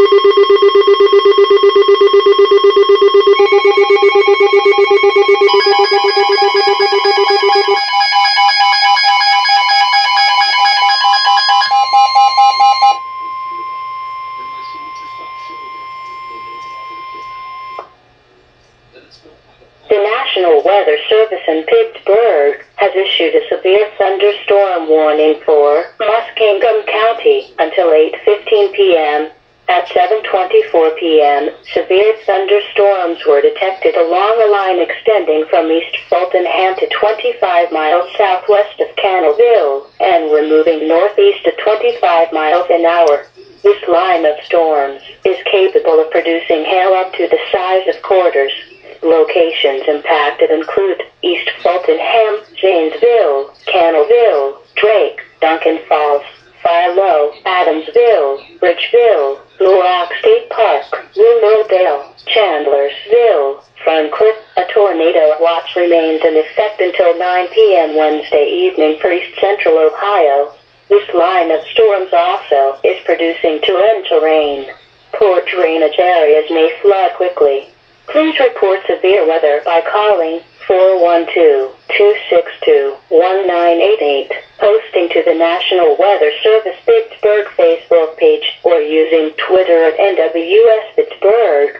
The National Weather Service in Pittsburgh has issued a severe thunderstorm warning for Muskingum County until 8:15 p.m. At 7:24 p.m., severe thunderstorms were detected along a line extending from East Fultonham to 25 miles southwest of Cannellville, and were moving northeast at 25 miles an hour. This line of storms is capable of producing hail up to the size of quarters. Locations impacted include East Fultonham, Zanesville, Cannellville, Drake, Duncan Falls, Philo, Adamsville, Bridgeville, Lorac State Park, Wilmerdale, Chandlersville, Ferncliff. A tornado watch remains in effect until 9 p.m. Wednesday evening for East Central Ohio. This line of storms also is producing torrential rain. Poor drainage areas may flood quickly. Please report severe weather by calling 412-262-1988, posting to the National Weather Service Pittsburgh Facebook page, or using Twitter at NWS Pittsburgh.